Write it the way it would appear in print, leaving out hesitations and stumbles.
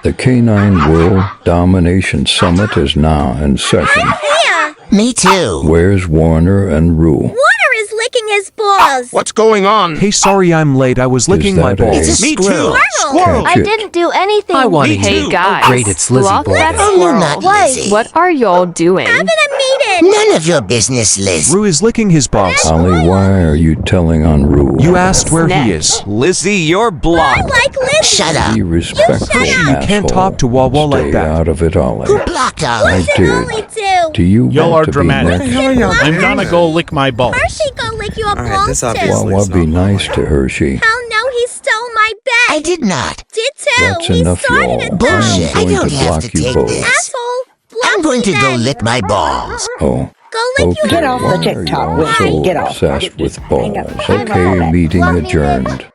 The Canine World Domination Summit is now in session. Here! Me too. Where's Warner and Rue? Warner is licking his balls. What's going on? Hey, sorry I'm late. I was licking my that a- balls. It's a Me too. squirrel. Squirrel. I didn't do anything. I want to Me eat. too. Hey guys. Oh, great, it's Lizzie Look, Boy. that's Oh, you're not Squirrel. Lizzie. What are y'all doing? Having a meeting. None of your business, Liz. Rue is licking his balls. Holly, why are you telling on Rue? You asked where Snack. he is. Lizzie, you're I blocked. like Lizzie. Shut up. Be respectful, You can't talk to Wawa like Stay that. out of it, Ollie. Who blocked I Ollie? did. Only two. Do you Y'all want are to dramatic. be next? I'm gonna go lick my balls. Hershey go lick your right, balls this too. obviously- Wawa, be nice to Hershey. Hell no, he stole my I bed. did not. Did too. That's he enough, started y'all. it Bullshit. though. I I'm going don't to have block to you take both. this. Asshole. Block I'm going to me go then. lick my balls. Oh. Go lick Okay, your Get off the why are TikTok, you all Lizzie. so Get off. obsessed with balls? Hang up. Okay, meeting Love me, adjourned.